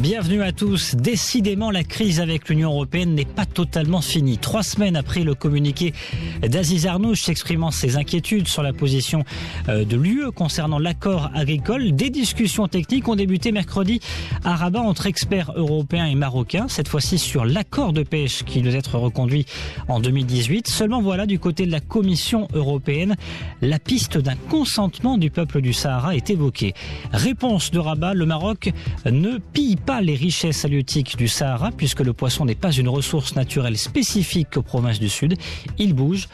Bienvenue à tous. Décidément, la crise avec l'Union européenne n'est pas totalement finie. 3 semaines après le communiqué d'Aziz Arnouch s'exprimant ses inquiétudes sur la position de l'UE concernant l'accord agricole, des discussions techniques ont débuté mercredi à Rabat entre experts européens et marocains, cette fois-ci sur l'accord de pêche qui doit être reconduit en 2018. Seulement voilà, du côté de la Commission européenne, la piste d'un consentement du peuple du Sahara est évoquée. Réponse de Rabat, le Maroc ne pille pas les richesses halieutiques du Sahara puisque le poisson n'est pas une ressource naturelle spécifique aux provinces du Sud. Il bouge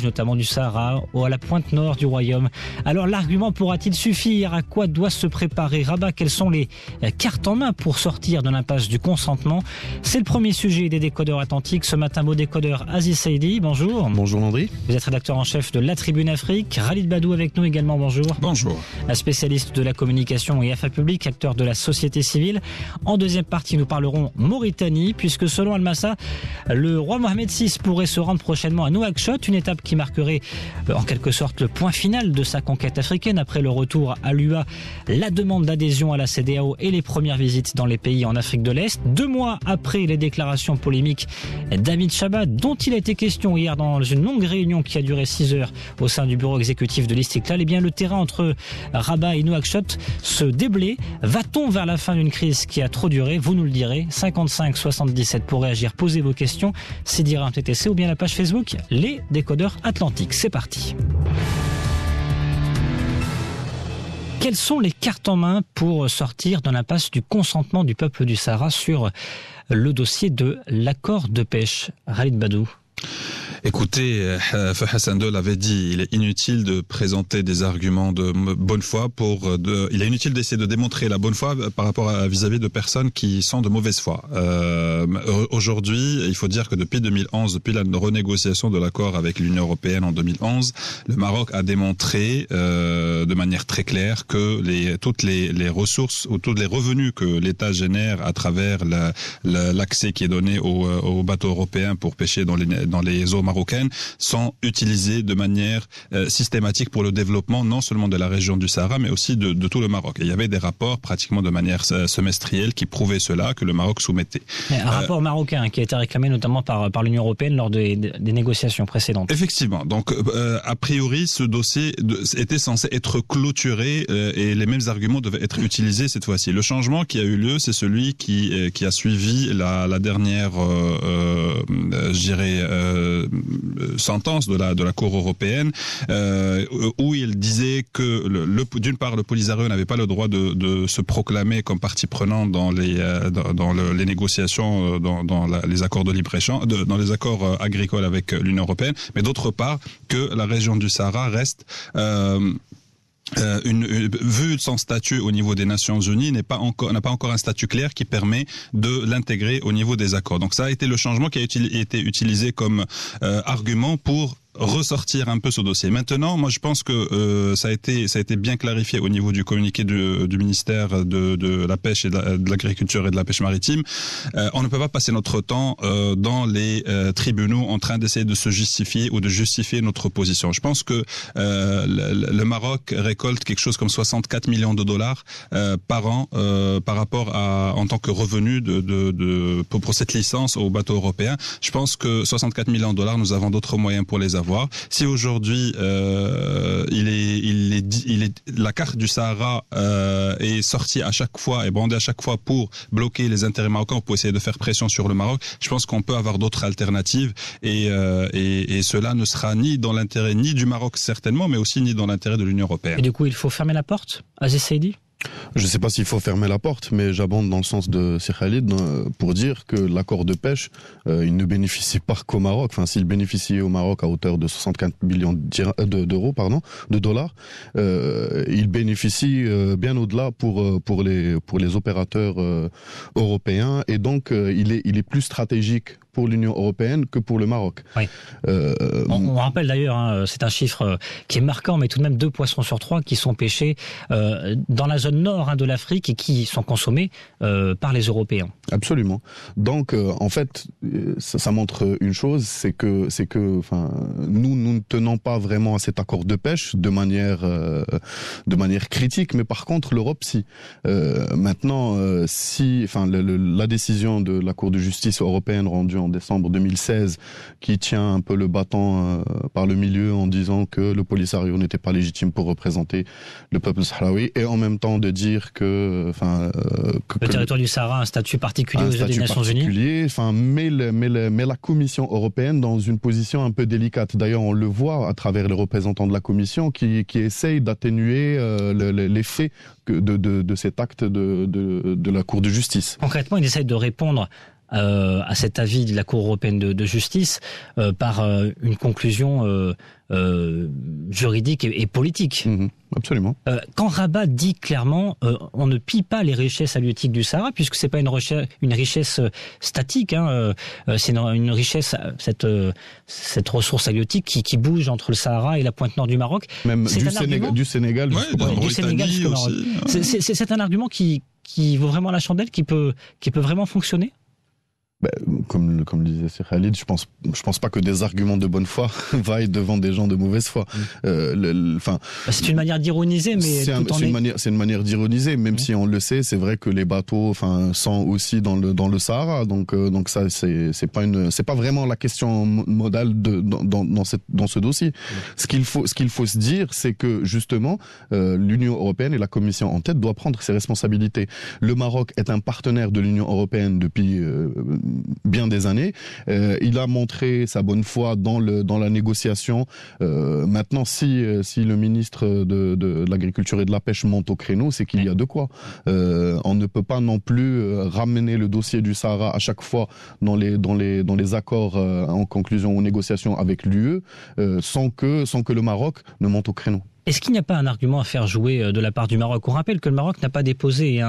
notamment du Sahara à la pointe nord du royaume. Alors l'argument pourra-t-il suffire? À quoi doit se préparer Rabat? Quelles sont les cartes en main pour sortir de l'impasse du consentement? C'est le premier sujet des décodeurs atlantiques. Ce matin, beau décodeur Aziz Saïdi, bonjour. Bonjour Landry. Vous êtes rédacteur en chef de La Tribune Afrique. Khalid Badou avec nous également, bonjour. Bonjour. Un spécialiste de la communication et affaires publiques, acteur de la société civile. En deuxième partie, nous parlerons Mauritanie, puisque selon Al-Massa, le roi Mohamed VI pourrait se rendre prochainement à Nouakchott, une étape qui marquerait en quelque sorte le point final de sa conquête africaine après le retour à l'UA, la demande d'adhésion à la CEDEAO et les premières visites dans les pays en Afrique de l'Est. 2 mois après les déclarations polémiques d'Hamid Chabat, dont il a été question hier dans une longue réunion qui a duré 6 heures au sein du bureau exécutif de l'Istiklal, eh bien le terrain entre Rabat et Nouakchott se déblaye. Va-t-on vers la fin d'une crise qui a trop duré? Vous nous le direz. 55 77 pour réagir, posez vos questions. Sidira MTTC ou bien la page Facebook Les Décodeurs Atlantiques. C'est parti. Quelles sont les cartes en main pour sortir de l'impasse du consentement du peuple du Sahara sur le dossier de l'accord de pêche? Khalid Badou. Écoutez, Hassan II l'avait dit, il est inutile de présenter des arguments de bonne foi il est inutile d'essayer de démontrer la bonne foi par rapport à vis-à-vis de personnes qui sont de mauvaise foi. Aujourd'hui, il faut dire que depuis 2011, depuis la renégociation de l'accord avec l'Union européenne en 2011, le Maroc a démontré de manière très claire que toutes les ressources ou tous les revenus que l'État génère à travers l'accès qui est donné aux bateaux européens pour pêcher dans les eaux marocaines sont utilisés de manière systématique pour le développement non seulement de la région du Sahara mais aussi de tout le Maroc. Et il y avait des rapports pratiquement de manière semestrielle qui prouvaient cela, que le Maroc soumettait. Un rapport marocain qui a été réclamé notamment par l'Union européenne lors des négociations précédentes. Effectivement. Donc a priori ce dossier était censé être clôturé et les mêmes arguments devaient être utilisés cette fois-ci. Le changement qui a eu lieu, c'est celui qui a suivi la dernière sentence de la Cour européenne où il disait que d'une part le Polisario n'avait pas le droit de se proclamer comme partie prenante dans les négociations dans les accords de libre-échange, dans les accords agricoles avec l'Union européenne, mais d'autre part que la région du Sahara reste vu son statut au niveau des Nations Unies, n'a pas encore un statut clair qui permet de l'intégrer au niveau des accords. Donc ça a été le changement qui a été utilisé comme argument pour ressortir un peu ce dossier. Maintenant, moi je pense que ça a été bien clarifié au niveau du communiqué du ministère de la pêche et de l'agriculture et de la pêche maritime. On ne peut pas passer notre temps dans les tribunaux en train d'essayer de se justifier ou de justifier notre position. Je pense que le Maroc récolte quelque chose comme 64 millions de dollars par an par rapport en tant que revenu pour cette licence aux bateaux européens. Je pense que 64 millions de dollars, nous avons d'autres moyens pour les avoir. Si aujourd'hui la carte du Sahara est sortie à chaque fois et brandée à chaque fois pour bloquer les intérêts marocains, pour essayer de faire pression sur le Maroc, je pense qu'on peut avoir d'autres alternatives et cela ne sera ni dans l'intérêt ni du Maroc certainement, mais aussi ni dans l'intérêt de l'Union européenne. Et du coup, il faut fermer la porte, Aziz Saïdi? Je ne sais pas s'il faut fermer la porte, mais j'abonde dans le sens de Sir Khalid pour dire que l'accord de pêche, il ne bénéficie pas qu'au Maroc. Enfin, s'il bénéficiait au Maroc à hauteur de 64 millions de dollars, il bénéficie bien au-delà pour les opérateurs européens, et donc il est plus stratégique pour l'Union européenne que pour le Maroc. Oui. On rappelle d'ailleurs, c'est un chiffre qui est marquant, mais tout de même 2 poissons sur 3 qui sont pêchés dans la zone nord nord de l'Afrique et qui sont consommés par les Européens. Absolument. Donc, en fait, ça montre une chose, c'est que, nous ne tenons pas vraiment à cet accord de pêche de manière critique, mais par contre, l'Europe, si. Maintenant, la décision de la Cour de justice européenne rendue en décembre 2016, qui tient un peu le bâton par le milieu en disant que le Polisario n'était pas légitime pour représenter le peuple sahraoui, et en même temps de dire que le territoire du Sahara a un statut particulier aux yeux des Nations Unies. Met la Commission européenne dans une position un peu délicate. D'ailleurs, on le voit à travers les représentants de la Commission qui essayent d'atténuer l'effet de cet acte de la Cour de justice. Concrètement, ils essayent de répondre à cet avis de la Cour européenne de justice par une conclusion juridique et politique. Absolument. Quand Rabat dit clairement on ne pille pas les richesses halieutiques du Sahara, puisque c'est pas une richesse statique, c'est une richesse, cette ressource halieutique qui bouge entre le Sahara et la pointe nord du Maroc. Même du Sénégal jusqu'au Maroc. C'est un argument qui vaut vraiment la chandelle, qui peut vraiment fonctionner. Comme le disait Sir Khalid, je pense pas que des arguments de bonne foi vaillent devant des gens de mauvaise foi. C'est une manière d'ironiser, mais c'est une manière d'ironiser, même si on le sait, c'est vrai que les bateaux, sont aussi dans le Sahara, donc ça c'est pas vraiment la question modale dans ce dossier. Ce qu'il faut se dire, c'est que justement l'Union européenne et la Commission en tête doivent prendre ses responsabilités. Le Maroc est un partenaire de l'Union européenne depuis bien des années. Il a montré sa bonne foi dans la négociation. Maintenant, si le ministre de l'Agriculture et de la Pêche monte au créneau, c'est qu'il y a de quoi. On ne peut pas non plus ramener le dossier du Sahara à chaque fois dans les accords en conclusion aux négociations avec l'UE sans que le Maroc ne monte au créneau. Est-ce qu'il n'y a pas un argument à faire jouer de la part du Maroc ? On rappelle que le Maroc n'a pas déposé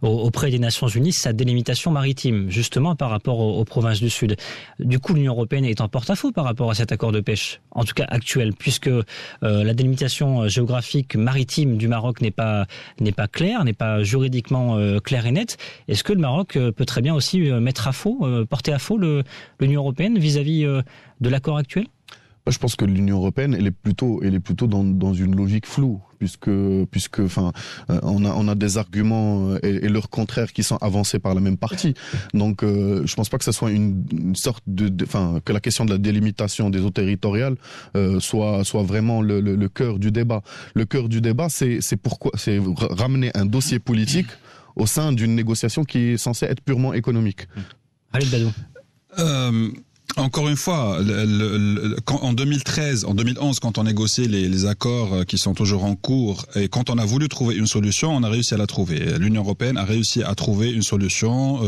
auprès des Nations Unies sa délimitation maritime, justement par rapport aux provinces du Sud. Du coup, l'Union européenne est en porte-à-faux par rapport à cet accord de pêche, en tout cas actuel, puisque la délimitation géographique maritime du Maroc n'est pas claire, n'est pas juridiquement claire et nette. Est-ce que le Maroc peut très bien aussi porter à faux l'Union européenne vis-à-vis de l'accord actuel ? Je pense que l'Union européenne, elle est plutôt dans une logique floue, puisque on a des arguments et leurs contraires qui sont avancés par la même partie. Donc, je pense pas que ça soit une sorte que la question de la délimitation des eaux territoriales soit vraiment le cœur du débat. Le cœur du débat, c'est ramener un dossier politique au sein d'une négociation qui est censée être purement économique. Khalid Badou. Encore une fois, en 2013, en 2011, quand on négociait les accords qui sont toujours en cours, et quand on a voulu trouver une solution, on a réussi à la trouver. L'Union européenne a réussi à trouver une solution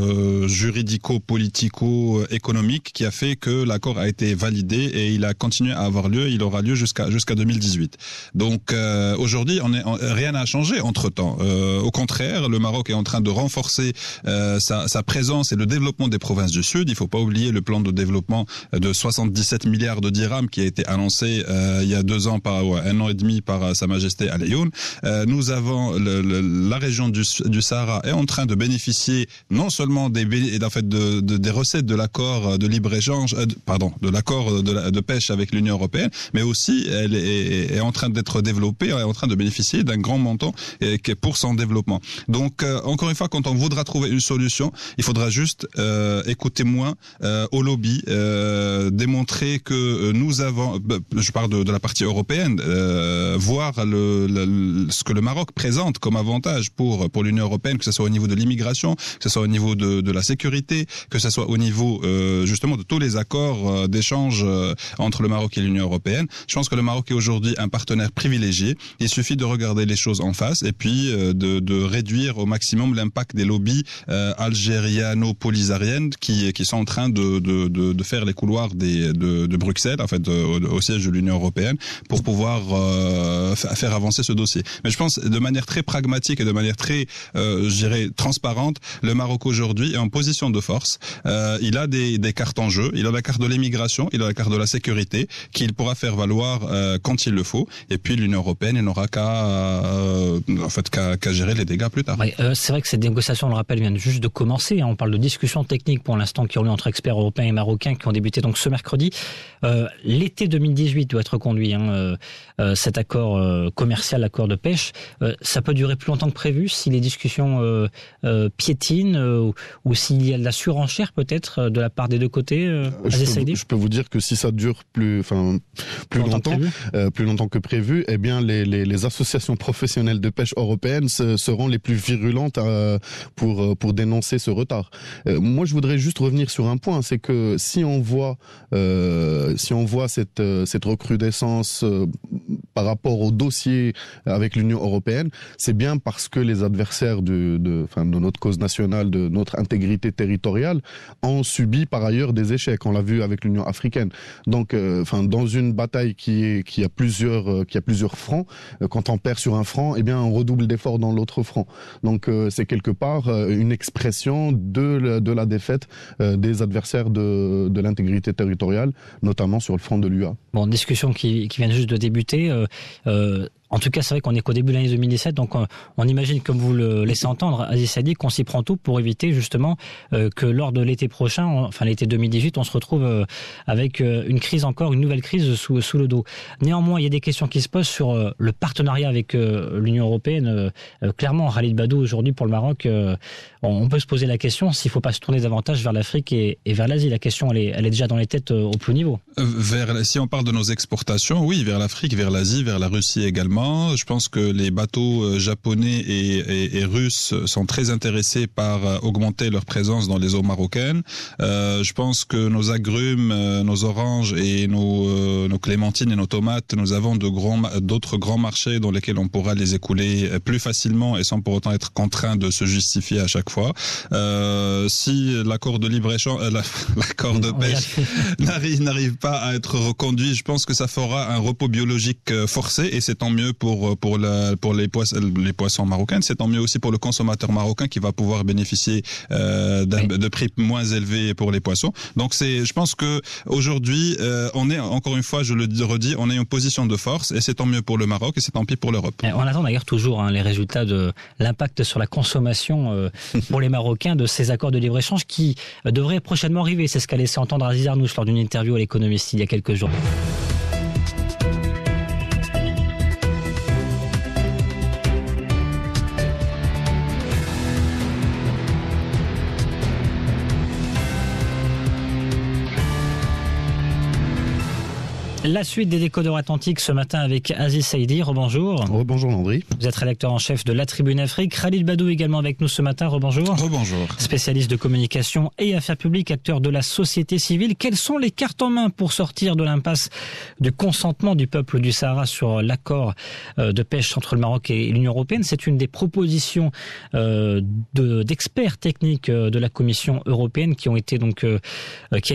juridico-politico-économique qui a fait que l'accord a été validé et il a continué à avoir lieu. Il aura lieu jusqu'à 2018. Donc aujourd'hui, rien n'a changé entre-temps. Au contraire, le Maroc est en train de renforcer sa présence et le développement des provinces du Sud. Il ne faut pas oublier le plan de développement de 77 milliards de dirhams qui a été annoncé il y a 2 ans, un an et demi par Sa Majesté Al Ayoun. Nous avons la région du Sahara est en train de bénéficier non seulement des recettes de l'accord de libre-échange, de l'accord de pêche avec l'Union européenne, mais aussi elle est en train d'être développée, est en train de bénéficier d'un grand montant pour son développement. Donc encore une fois, quand on voudra trouver une solution, il faudra juste écouter moins au lobby, démontrer que nous avons, je parle de la partie européenne, voir ce que le Maroc présente comme avantage pour l'Union européenne, que ce soit au niveau de l'immigration, que ce soit au niveau de la sécurité, que ce soit au niveau justement de tous les accords d'échange entre le Maroc et l'Union européenne. Je pense que le Maroc est aujourd'hui un partenaire privilégié. Il suffit de regarder les choses en face et puis de réduire au maximum l'impact des lobbies algériano-polisariennes qui sont en train de faire faire les couloirs de Bruxelles, en fait, au siège de l'Union européenne, pour pouvoir faire avancer ce dossier. Mais je pense, de manière très pragmatique et de manière très, je dirais, transparente, le Maroc aujourd'hui est en position de force. Il a des cartes en jeu. Il a la carte de l'immigration, il a la carte de la sécurité, qu'il pourra faire valoir quand il le faut. Et puis l'Union européenne, elle n'aura qu'à gérer les dégâts plus tard. Oui, c'est vrai que cette négociation, on le rappelle, vient juste de commencer. On parle de discussions techniques pour l'instant qui ont lieu entre experts européens et marocains qui ont débuté donc ce mercredi. L'été 2018 doit être conduit, cet accord commercial, l'accord de pêche. Ça peut durer plus longtemps que prévu si les discussions piétinent ou s'il y a de la surenchère peut-être de la part des deux côtés. Je peux vous dire que si ça dure plus longtemps que prévu, eh bien les associations professionnelles de pêche européennes seront les plus virulentes pour dénoncer ce retard. Moi, je voudrais juste revenir sur un point, c'est que si on voit cette recrudescence par rapport au dossier avec l'Union européenne, c'est bien parce que les adversaires de notre cause nationale, de notre intégrité territoriale, ont subi par ailleurs des échecs. On l'a vu avec l'Union africaine. Donc, dans une bataille qui a plusieurs fronts, quand on perd sur un front, eh bien, on redouble d'efforts dans l'autre front. Donc, c'est quelque part une expression de la défaite des adversaires de l'intégrité territoriale, notamment sur le front de l'UA. Bon, discussion qui vient juste de débuter. En tout cas, c'est vrai qu'on est qu'au début de l'année 2017, donc on imagine, comme vous le laissez entendre, Aziz Saïdi, qu'on s'y prend tout pour éviter justement que lors de l'été prochain, l'été 2018, on se retrouve avec une nouvelle crise sous le dos. Néanmoins, il y a des questions qui se posent sur le partenariat avec l'Union européenne. Clairement, Khalid Badou, aujourd'hui, pour le Maroc, on peut se poser la question s'il ne faut pas se tourner davantage vers l'Afrique et vers l'Asie. La question, elle est déjà dans les têtes au plus haut niveau. Si on parle de nos exportations, oui, vers l'Afrique, vers l'Asie, vers la Russie également. Je pense que les bateaux japonais et russes sont très intéressés par augmenter leur présence dans les eaux marocaines. Je pense que nos agrumes, nos oranges et nos clémentines et nos tomates, nous avons d'autres grands marchés dans lesquels on pourra les écouler plus facilement et sans pour autant être contraint de se justifier à chaque fois. Si l'accord de libre-échange, l'accord de pêche n'arrive pas à être reconduit, je pense que ça fera un repos biologique forcé et c'est tant mieux pour les poissons marocains, c'est tant mieux aussi pour le consommateur marocain qui va pouvoir bénéficier de prix moins élevés pour les poissons. Donc je pense que aujourd'hui, on est, encore une fois, je le redis, on est en position de force et c'est tant mieux pour le Maroc et c'est tant pis pour l'Europe. On attend d'ailleurs toujours les résultats de l'impact sur la consommation pour les Marocains de ces accords de libre-échange qui devraient prochainement arriver. C'est ce qu'a laissé entendre Aziz Arnouch lors d'une interview à l'Économiste il y a quelques jours. La suite des Décodeurs Atlantiques ce matin avec Aziz Saïdi. Rebonjour. Rebonjour Landry. Vous êtes rédacteur en chef de La Tribune Afrique. Khalid Badou également avec nous ce matin. Rebonjour. Rebonjour. Spécialiste de communication et affaires publiques, acteur de la société civile. Quelles sont les cartes en main pour sortir de l'impasse du consentement du peuple du Sahara sur l'accord de pêche entre le Maroc et l'Union européenne? C'est une des propositions d'experts techniques de la Commission européenne qui a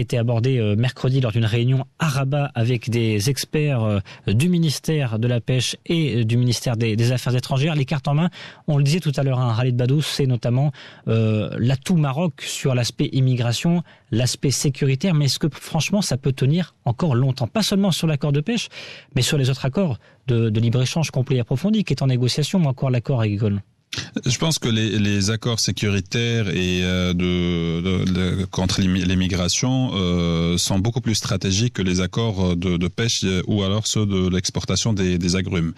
été abordée mercredi lors d'une réunion à Rabat avec des experts du ministère de la Pêche et du ministère des Affaires étrangères. Les cartes en main, on le disait tout à l'heure, Khalid Badou, c'est notamment l'atout Maroc sur l'aspect immigration, l'aspect sécuritaire, mais est-ce que franchement ça peut tenir encore longtemps? Pas seulement sur l'accord de pêche, mais sur les autres accords de libre-échange complet et approfondi qui est en négociation, ou encore l'accord agricole? Je pense que les accords sécuritaires et contre l'immigration sont beaucoup plus stratégiques que les accords de pêche ou alors ceux de l'exportation des agrumes.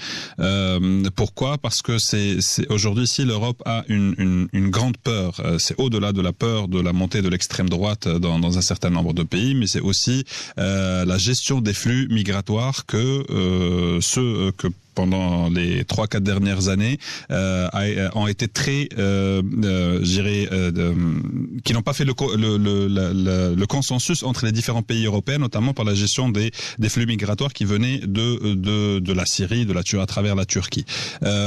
Pourquoi? Parce que c'est aujourd'hui, si l'Europe a une grande peur, c'est au-delà de la peur de la montée de l'extrême droite dans un certain nombre de pays, mais c'est aussi la gestion des flux migratoires que pendant les 3-4 dernières années ont été très, qui n'ont pas fait le consensus entre les différents pays européens, notamment par la gestion des flux migratoires qui venaient de la Syrie, de la Turquie, à travers la Turquie.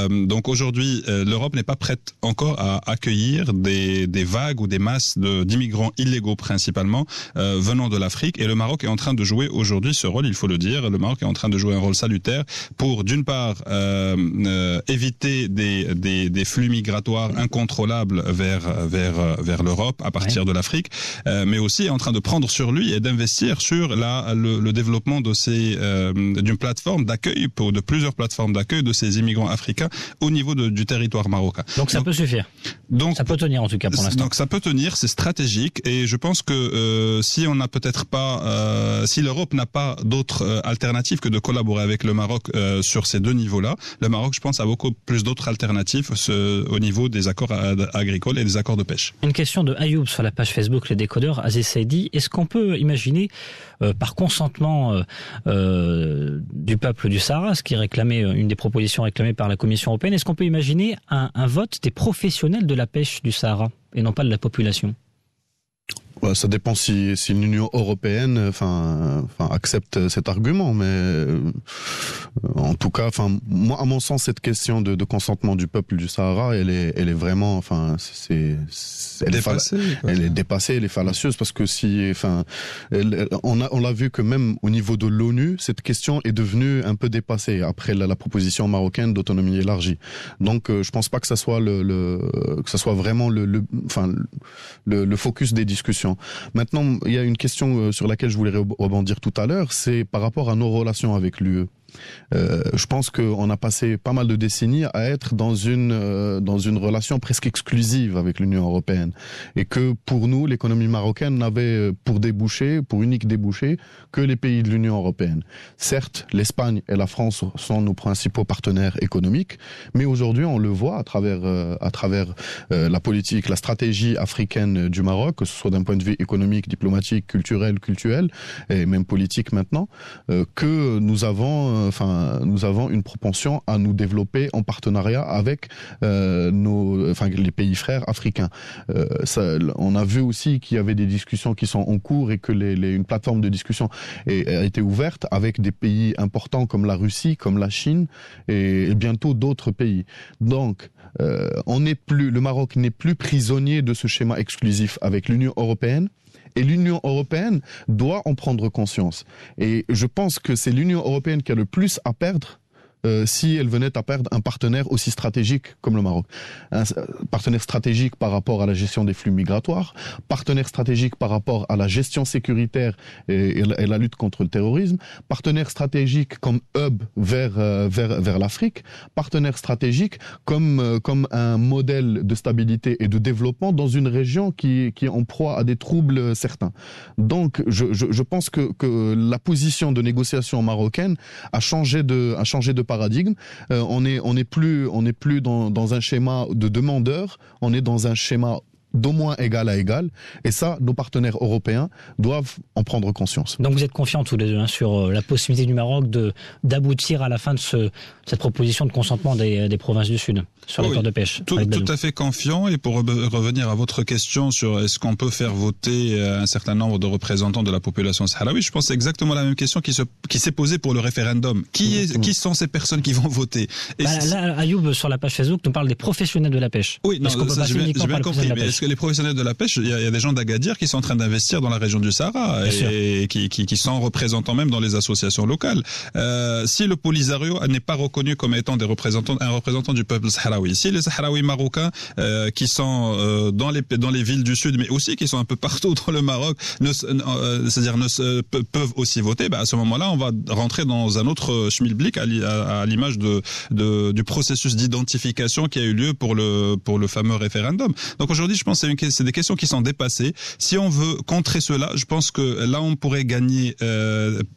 Donc aujourd'hui, l'Europe n'est pas prête encore à accueillir des vagues ou des masses d'immigrants illégaux principalement venant de l'Afrique, et le Maroc est en train de jouer aujourd'hui ce rôle, il faut le dire. Le Maroc est en train de jouer un rôle salutaire pour, d'une part, éviter des flux migratoires incontrôlables vers l'Europe à partir de l'Afrique, mais aussi est en train de prendre sur lui et d'investir sur le développement d'une plateforme d'accueil, de plusieurs plateformes d'accueil de ces immigrants africains au niveau du territoire marocain. Donc ça peut suffire. Donc ça peut tenir en tout cas pour l'instant. Donc ça peut tenir, c'est stratégique, et je pense que si on n'a peut-être pas, si l'Europe n'a pas d'autres alternatives que de collaborer avec le Maroc sur ces deux niveaux-là, le Maroc, je pense, a beaucoup plus d'autres alternatives au niveau des accords agricoles et des accords de pêche. Une question de Ayoub sur la page Facebook Les Décodeurs. Aziz Saidi, est-ce qu'on peut imaginer par consentement du peuple du Sahara, ce qui est réclamé, une des propositions réclamées par la Commission européenne, est-ce qu'on peut imaginer un vote des professionnels de la pêche du Sahara et non pas de la population ? Ça dépend si l'Union européenne, accepte cet argument, mais en tout cas, moi, à mon sens, cette question de consentement du peuple du Sahara, elle est vraiment, elle est dépassée, elle est fallacieuse, parce que on l'a vu que même au niveau de l'ONU, cette question est devenue un peu dépassée après la proposition marocaine d'autonomie élargie. Donc, je pense pas que ça soit que ça soit vraiment le focus des discussions. Maintenant, il y a une question sur laquelle je voulais rebondir tout à l'heure, c'est par rapport à nos relations avec l'UE. Je pense qu'on a passé pas mal de décennies à être dans une relation presque exclusive avec l'Union européenne, et que pour nous, l'économie marocaine n'avait pour unique débouché que les pays de l'Union européenne. Certes, l'Espagne et la France sont nos principaux partenaires économiques, mais aujourd'hui on le voit à travers la politique, la stratégie africaine du Maroc, que ce soit d'un point de vue économique, diplomatique, culturel et même politique maintenant, que nous avons une propension à nous développer en partenariat avec les pays frères africains. On a vu aussi qu'il y avait des discussions qui sont en cours, et que une plateforme de discussion a été ouverte avec des pays importants comme la Russie, comme la Chine et bientôt d'autres pays. Donc, le Maroc n'est plus prisonnier de ce schéma exclusif avec l'Union européenne. Et l'Union européenne doit en prendre conscience. Et je pense que c'est l'Union européenne qui a le plus à perdre si elle venait à perdre un partenaire aussi stratégique comme le Maroc. Un partenaire stratégique par rapport à la gestion des flux migratoires, partenaire stratégique par rapport à la gestion sécuritaire et la lutte contre le terrorisme, partenaire stratégique comme hub vers l'Afrique, partenaire stratégique comme un modèle de stabilité et de développement dans une région qui est en proie à des troubles certains. Donc je pense que la position de négociation marocaine a changé de paradigme. On n'est plus dans un schéma de demandeur, on est dans un schéma d'au moins égal à égal, et ça, nos partenaires européens doivent en prendre conscience. Donc vous êtes confiants tous les deux sur la possibilité du Maroc d'aboutir à la fin de cette proposition de consentement des provinces du Sud sur l'accord de pêche. Tout à fait confiant. Et pour revenir à votre question sur est-ce qu'on peut faire voter un certain nombre de représentants de la population sahraoui, je pense que c'est exactement la même question qui s'est posée pour le référendum. Qui sont ces personnes qui vont voter? Là, Ayoub, sur la page Facebook, nous parle des professionnels de la pêche. Oui, non, j'ai bien compris. Mais est-ce que les professionnels de la pêche, il y a des gens d'Agadir qui sont en train d'investir dans la région du Sahara et qui sont représentants même dans les associations locales. Si le Polisario n'est pas reconnu comme étant un représentant du peuple sahraoui, si les Sahraouis marocains qui sont dans les villes du Sud, mais aussi qui sont un peu partout dans le Maroc, peuvent aussi voter, à ce moment-là, on va rentrer dans un autre schmilblick à l'image du processus d'identification qui a eu lieu pour le fameux référendum. Donc aujourd'hui, je pense pense que c'est des questions qui sont dépassées. Si on veut contrer cela, je pense que là on pourrait gagner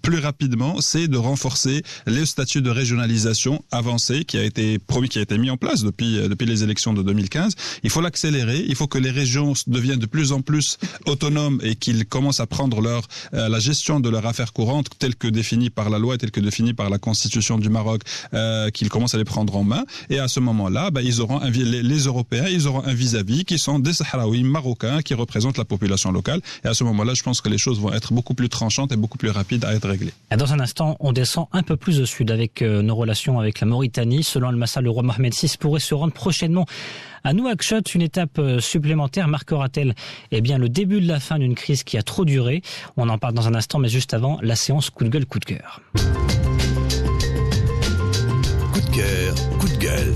plus rapidement, c'est de renforcer le statut de régionalisation avancé qui a été promis, qui a été mis en place depuis les élections de 2015. Il faut l'accélérer, il faut que les régions deviennent de plus en plus autonomes et qu'ils commencent à prendre la gestion de leurs affaires courantes telles que définies par la loi, telles que définies par la Constitution du Maroc, qu'ils commencent à les prendre en main. Et à ce moment-là, ils auront les Européens, ils auront un vis-à-vis qui sont des Sahraouis marocains qui représentent la population locale. Et à ce moment-là, je pense que les choses vont être beaucoup plus tranchantes et beaucoup plus rapides à être réglées. Dans un instant, on descend un peu plus au sud avec nos relations avec la Mauritanie. Selon Al-Massa, le roi Mohamed VI pourrait se rendre prochainement à Nouakchott. Une étape supplémentaire marquera-t-elle le début de la fin d'une crise qui a trop duré? On en parle dans un instant, mais juste avant, la séance coup de gueule, coup de cœur. Coup de cœur, coup de gueule.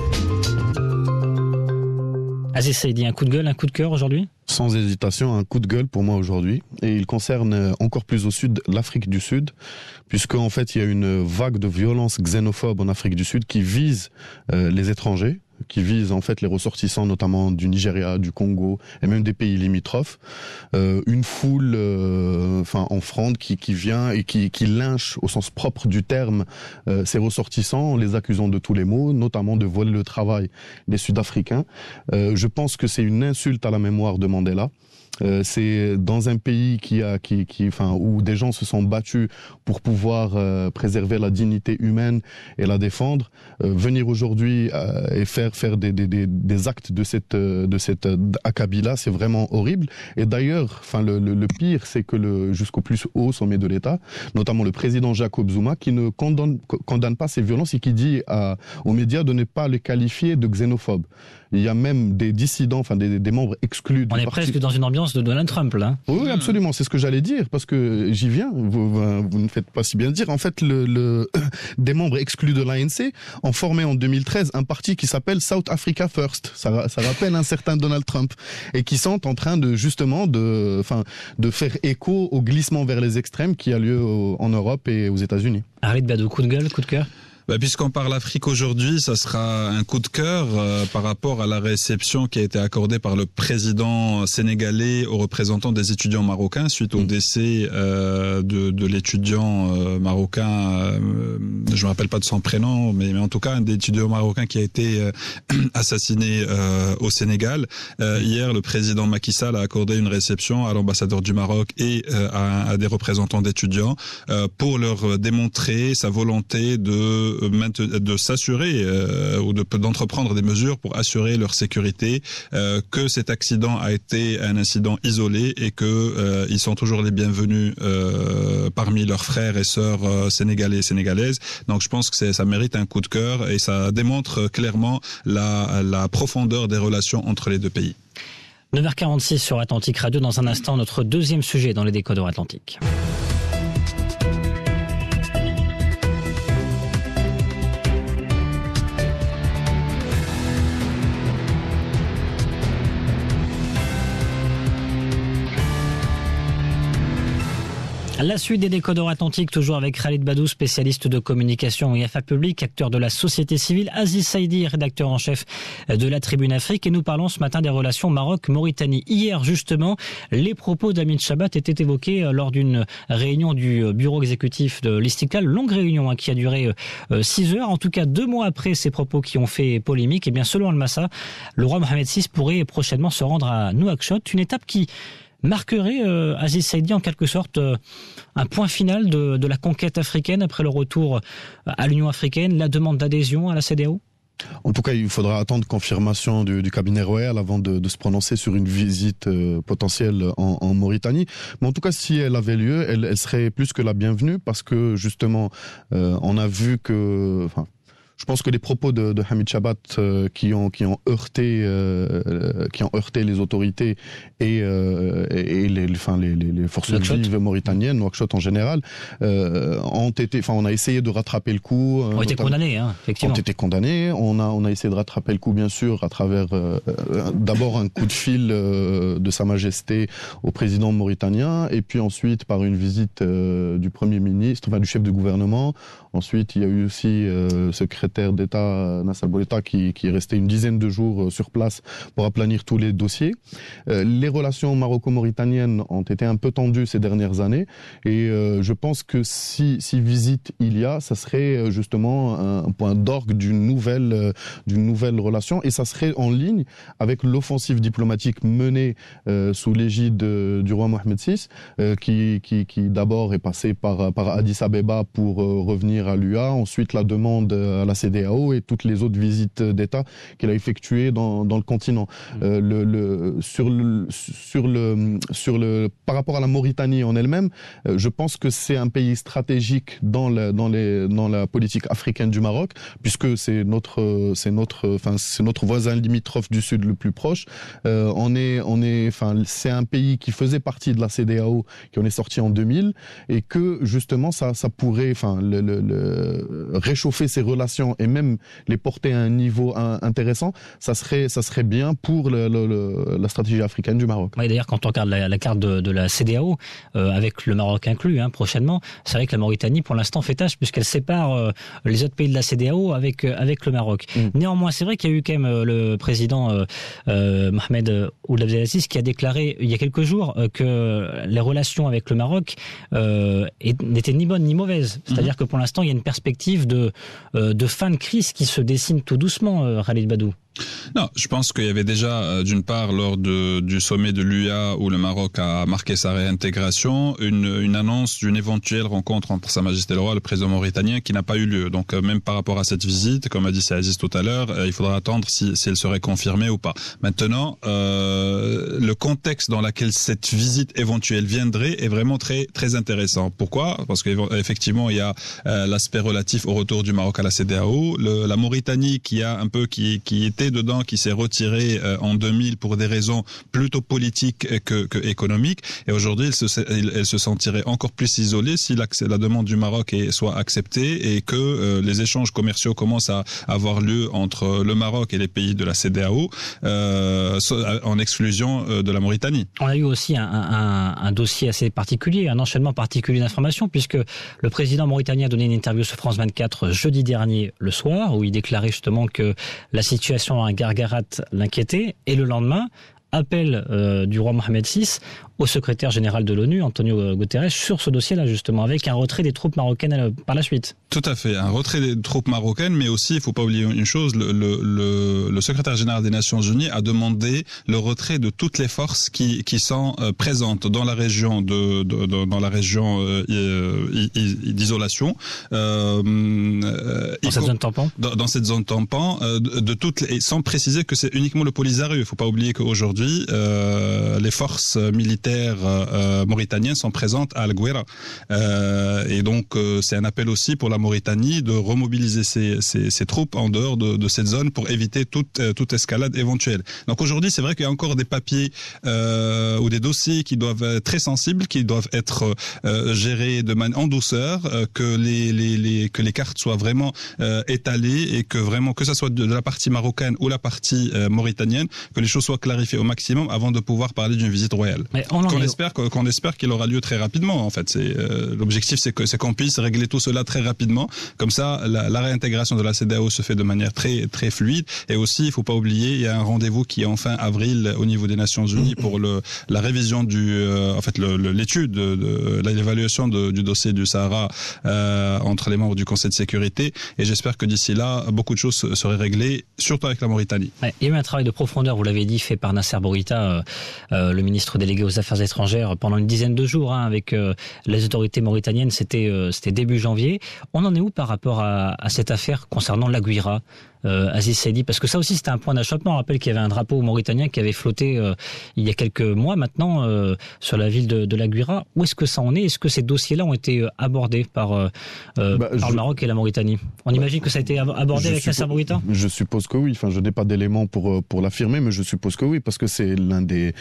Aziz Saïdi, un coup de gueule, un coup de cœur aujourd'hui? Sans hésitation, un coup de gueule pour moi aujourd'hui. Et il concerne encore plus au sud l'Afrique du Sud, puisque en fait il y a une vague de violence xénophobe en Afrique du Sud qui vise les étrangers, qui vise en fait les ressortissants notamment du Nigeria, du Congo et même des pays limitrophes. Une foule en fronde qui vient et qui lynche au sens propre du terme ces ressortissants en les accusant de tous les maux, notamment de voler le travail des Sud-Africains. Je pense que c'est une insulte à la mémoire de Mandela. C'est dans un pays où des gens se sont battus pour pouvoir préserver la dignité humaine et la défendre. Venir aujourd'hui et faire des actes de cette acabit-là, c'est vraiment horrible. Et d'ailleurs, le pire, c'est que jusqu'au plus haut sommet de l'État, notamment le président Jacob Zuma, qui ne condamne pas ces violences et qui dit aux médias de ne pas les qualifier de xénophobes. Il y a même des dissidents, des membres exclus du parti. On est presque dans une ambiance de Donald Trump, là. Oui, absolument. C'est ce que j'allais dire, parce que j'y viens. Vous ne faites pas si bien dire. En fait, des membres exclus de l'ANC ont formé en 2013 un parti qui s'appelle South Africa First. Ça rappelle un certain Donald Trump. Et qui sont en train de faire écho au glissement vers les extrêmes qui a lieu en Europe et aux États-Unis. Khalid Badou, coup de gueule, coup de cœur? Puisqu'on parle Afrique aujourd'hui, ça sera un coup de cœur par rapport à la réception qui a été accordée par le président sénégalais aux représentants des étudiants marocains suite au décès de l'étudiant marocain, je me rappelle pas de son prénom, mais en tout cas un des étudiants marocains qui a été assassiné au Sénégal. Hier, le président Macky Sall a accordé une réception à l'ambassadeur du Maroc et à des représentants d'étudiants pour leur démontrer sa volonté de s'assurer ou d'entreprendre des mesures pour assurer leur sécurité, que cet accident a été un incident isolé et que ils sont toujours les bienvenus parmi leurs frères et sœurs sénégalais et sénégalaises. Donc je pense que ça mérite un coup de cœur et ça démontre clairement la profondeur des relations entre les deux pays. 9h46 sur Atlantique Radio. Dans un instant, notre deuxième sujet dans les décodeurs Atlantiques. La suite des décodeurs Atlantiques, toujours avec Khalid Badou, spécialiste de communication et affaires publiques, acteur de la société civile, Aziz Saïdi, rédacteur en chef de la Tribune Afrique, et nous parlons ce matin des relations Maroc-Mauritanie. Hier, justement, les propos d'Amin Chabat étaient évoqués lors d'une réunion du bureau exécutif de l'Istiklal, longue réunion qui a duré 6 heures. En tout cas, 2 mois après ces propos qui ont fait polémique, et bien selon Al-Massa, le roi Mohamed VI pourrait prochainement se rendre à Nouakchott, une étape qui marquerait, Aziz Saïdi, en quelque sorte un point final de la conquête africaine après le retour à l'Union africaine, la demande d'adhésion à la CEDEAO? En tout cas, il faudra attendre confirmation du cabinet royal avant de se prononcer sur une visite potentielle en Mauritanie. Mais en tout cas, si elle avait lieu, elle serait plus que la bienvenue parce que justement, on a vu que... Je pense que les propos de Hamid Chabat qui ont heurté les autorités et les forces vives mauritaniennes, Nouakchott en général, on a essayé de rattraper le coup. Ont été condamnés, effectivement. Ont été condamnés. On a essayé de rattraper le coup, bien sûr, à travers d'abord un coup de fil de Sa Majesté au président mauritanien, et puis ensuite par une visite du Premier ministre, du chef du gouvernement Ensuite, il y a eu aussi le secrétaire d'État Nassal Bourita qui est resté une dizaine de jours sur place pour aplanir tous les dossiers. Les relations maroco-mauritaniennes ont été un peu tendues ces dernières années et je pense que si visite il y a, ça serait justement un point d'orgue d'une nouvelle relation et ça serait en ligne avec l'offensive diplomatique menée sous l'égide du roi Mohamed VI qui d'abord est passé par Addis Abeba pour revenir à l'UA, ensuite la demande à la CEDEAO et toutes les autres visites d'État qu'il a effectuées dans le continent. Par rapport à la Mauritanie en elle-même, je pense que c'est un pays stratégique dans la politique africaine du Maroc, puisque c'est notre voisin limitrophe du sud le plus proche. C'est un pays qui faisait partie de la CEDEAO, qui en est sorti en 2000, et que justement ça pourrait, réchauffer ses relations et même les porter à un niveau intéressant. Ça serait bien pour la stratégie africaine du Maroc. Oui, d'ailleurs, quand on regarde la carte de la CEDEAO, avec le Maroc inclus, prochainement, c'est vrai que la Mauritanie, pour l'instant, fait tâche puisqu'elle sépare les autres pays de la CEDEAO avec le Maroc. Néanmoins, c'est vrai qu'il y a eu quand même le président Mohamed Ould Abdelaziz qui a déclaré il y a quelques jours que les relations avec le Maroc n'étaient ni bonnes ni mauvaises. C'est-à-dire que pour l'instant, il y a une perspective de fin de crise qui se dessine tout doucement, Khalid Badou. Non, je pense qu'il y avait déjà, d'une part, lors du sommet de l'UA où le Maroc a marqué sa réintégration, une annonce d'une éventuelle rencontre entre Sa Majesté le Roi et le président mauritanien qui n'a pas eu lieu. Donc même par rapport à cette visite, comme a dit Aziz tout à l'heure, il faudra attendre si elle serait confirmée ou pas. Maintenant, le contexte dans lequel cette visite éventuelle viendrait est vraiment très très intéressant. Pourquoi ? Parce qu'effectivement, il y a l'aspect relatif au retour du Maroc à la CEDEAO, la Mauritanie qui était dedans, qui s'est retirée en 2000 pour des raisons plutôt politiques que économiques. Et aujourd'hui, elle se sentirait encore plus isolée si la demande du Maroc soit acceptée et que les échanges commerciaux commencent à avoir lieu entre le Maroc et les pays de la CEDEAO en exclusion de la Mauritanie. On a eu aussi un dossier assez particulier, un enchaînement particulier d'informations, puisque le président mauritanien a donné une interview sur France 24 jeudi dernier le soir, où il déclarait justement que la situation à Gargarat l'inquiétait, et le lendemain, appel du roi Mohamed VI au secrétaire général de l'ONU, Antonio Guterres, sur ce dossier-là, justement, avec un retrait des troupes marocaines par la suite. Tout à fait, un retrait des troupes marocaines, mais aussi, il faut pas oublier une chose, le secrétaire général des Nations Unies a demandé le retrait de toutes les forces qui sont présentes dans la région dans la région d'isolation. Dans cette zone tampon. Dans cette zone tampon, et sans préciser que c'est uniquement le Polisario. Il faut pas oublier qu'aujourd'hui, les forces militaires mauritaniennes sont présentes à Al-Ghouira. Et donc, c'est un appel aussi pour la Mauritanie de remobiliser ses troupes en dehors de cette zone pour éviter toute escalade éventuelle. Donc aujourd'hui, c'est vrai qu'il y a encore des papiers ou des dossiers qui doivent être très sensibles, qui doivent être gérés en douceur, que les cartes soient vraiment étalées et que vraiment, que ça soit de la partie marocaine ou la partie mauritanienne, que les choses soient clarifiées au maximum avant de pouvoir parler d'une visite royale. Qu'on espère qu'il aura lieu très rapidement. En fait, l'objectif, c'est qu'on puisse régler tout cela très rapidement. Comme ça, la réintégration de la CEDEAO se fait de manière très très fluide. Et aussi, il faut pas oublier, il y a un rendez-vous qui est en fin avril au niveau des Nations Unies pour la révision l'étude de l'évaluation du dossier du Sahara entre les membres du Conseil de sécurité. Et j'espère que d'ici là, beaucoup de choses seraient réglées, surtout avec la Mauritanie. Ouais, il y a eu un travail de profondeur, vous l'avez dit, fait par Nasser Bourita, le ministre délégué aux Affaires étrangères, pendant une dizaine de jours avec les autorités mauritaniennes. C'était début janvier. On en est où par rapport à cette affaire concernant l'Aguira, Aziz Saidi, parce que ça aussi c'était un point d'achoppement. On rappelle qu'il y avait un drapeau mauritanien qui avait flotté il y a quelques mois maintenant sur la ville de l'Aguira. Où est-ce que ça en est ? Est-ce que ces dossiers-là ont été abordés par le Maroc et la Mauritanie ? On imagine que ça a été abordé avec Nasser Bourita ? Je suppose que oui. Enfin, je n'ai pas d'éléments pour l'affirmer, mais je suppose que oui, parce que c'est l'un des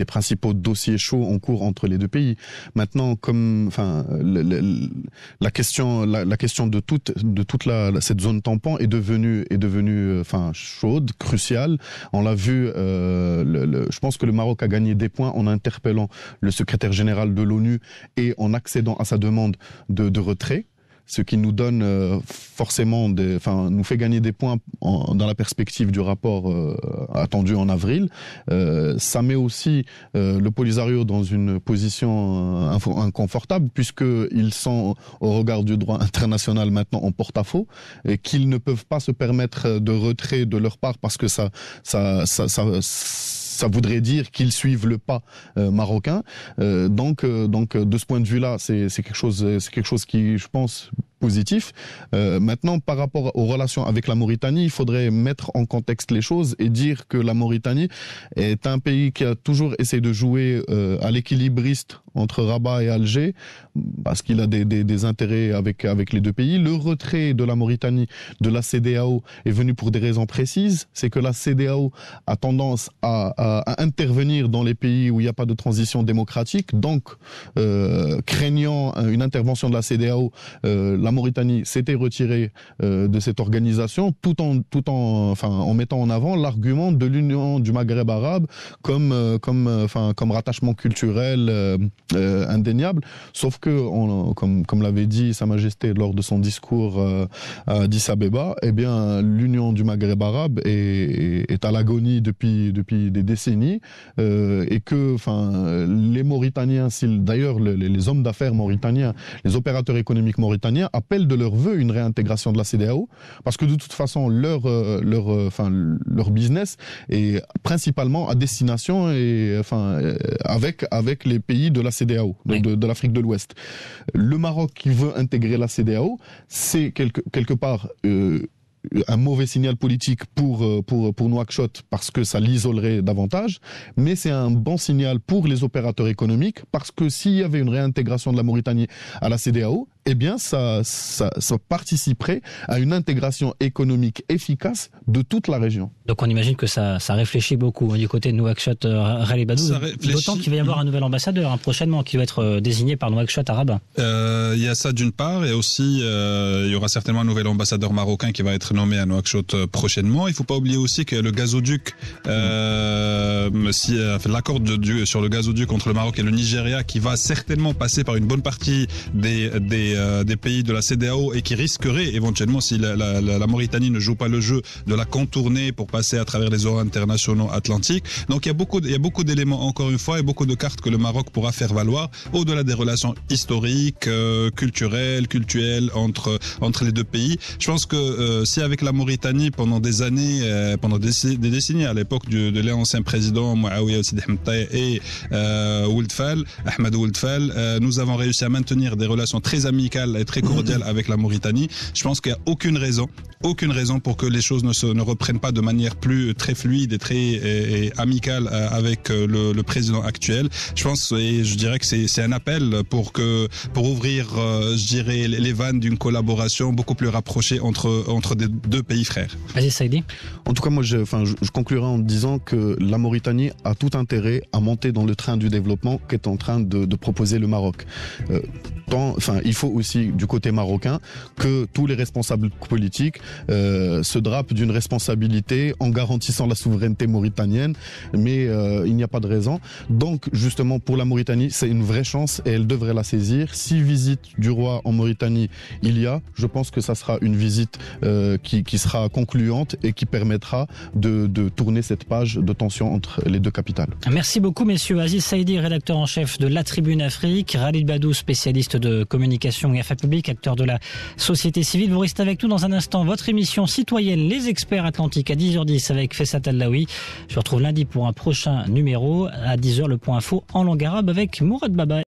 principaux dossiers chauds en cours entre les deux pays. Maintenant, la question de toute cette zone tampon est devenue chaude, cruciale. On l'a vu, je pense que le Maroc a gagné des points en interpellant le secrétaire général de l'ONU et en accédant à sa demande de retrait. ce qui nous donne forcément nous fait gagner des points dans la perspective du rapport attendu en avril. Ça met aussi le Polisario dans une position inconfortable, puisqu'ils sont, au regard du droit international maintenant, en porte-à-faux, et qu'ils ne peuvent pas se permettre de retrait de leur part, parce que ça voudrait dire qu'ils suivent le pas marocain. Donc, de ce point de vue-là, c'est quelque chose qui, je pense, positif. Maintenant, par rapport aux relations avec la Mauritanie, il faudrait mettre en contexte les choses et dire que la Mauritanie est un pays qui a toujours essayé de jouer à l'équilibriste entre Rabat et Alger, parce qu'il a des intérêts avec les deux pays. Le retrait de la Mauritanie de la CEDEAO est venu pour des raisons précises. C'est que la CEDEAO a tendance à intervenir dans les pays où il n'y a pas de transition démocratique. Donc, craignant une intervention de la CEDEAO, la Mauritanie s'était retirée de cette organisation, tout en mettant en avant l'argument de l'Union du Maghreb arabe comme rattachement culturel indéniable. Sauf que, comme l'avait dit Sa Majesté lors de son discours à Addis Abeba, eh bien, l'Union du Maghreb arabe est à l'agonie depuis des décennies, et que, les Mauritaniens, d'ailleurs les hommes d'affaires mauritaniens, les opérateurs économiques mauritaniens appellent de leur vœu une réintégration de la CEDEAO, parce que de toute façon leur business est principalement à destination avec les pays de la CEDEAO, de l'Afrique de l'Ouest. Le Maroc qui veut intégrer la CEDEAO, c'est quelque part un mauvais signal politique pour Nouakchott, parce que ça l'isolerait davantage, mais c'est un bon signal pour les opérateurs économiques, parce que s'il y avait une réintégration de la Mauritanie à la CEDEAO, eh bien ça participerait à une intégration économique efficace de toute la région. Donc on imagine que ça réfléchit beaucoup du côté de Nouakchott, Rally Badou, d'autant qu'il va y avoir un nouvel ambassadeur prochainement qui va être désigné par Nouakchott à Rabat. Il y a ça d'une part, et aussi il y aura certainement un nouvel ambassadeur marocain qui va être nommé à Nouakchott prochainement. Il ne faut pas oublier aussi que le gazoduc, l'accord sur le gazoduc entre le Maroc et le Nigeria, qui va certainement passer par une bonne partie des pays de la CEDEAO, et qui risquerait éventuellement, si la Mauritanie ne joue pas le jeu, de la contourner pour passer à travers les eaux internationaux atlantiques. Donc il y a beaucoup d'éléments, encore une fois, et beaucoup de cartes que le Maroc pourra faire valoir au-delà des relations historiques, culturelles entre les deux pays. Je pense que si avec la Mauritanie pendant des années, pendant des décennies, à l'époque de l'ancien président Mouawiya Sidi Ahmed Taï et Ahmed Ould Fall, nous avons réussi à maintenir des relations très amicales et très cordiales avec la Mauritanie. Je pense qu'il n'y a aucune raison pour que les choses ne reprennent pas de manière plus très fluide et très amicale avec le président actuel. Je dirais que c'est un appel pour ouvrir, les vannes d'une collaboration beaucoup plus rapprochée entre des deux pays frères. Vas-y Saïdi. En tout cas, moi, je conclurai en disant que la Mauritanie a tout intérêt à monter dans le train du développement qu'est en train de proposer le Maroc. Il faut aussi, du côté marocain, que tous les responsables politiques se drapent d'une responsabilité en garantissant la souveraineté mauritanienne, mais il n'y a pas de raison. Donc, justement, pour la Mauritanie, c'est une vraie chance et elle devrait la saisir. Si visite du roi en Mauritanie je pense que ça sera une visite qui sera concluante et qui permettra de tourner cette page de tension entre les deux capitales. Merci beaucoup, messieurs. Aziz Saïdi, rédacteur en chef de La Tribune Afrique, Khalid Badou, spécialiste de communication et affaires publiques, acteur de la société civile. Vous restez avec nous dans un instant. Votre émission citoyenne Les Experts Atlantiques à 10h10 avec Fessat Allaoui. Je vous retrouve lundi pour un prochain numéro à 10h, le point info en langue arabe avec Mourad Baba.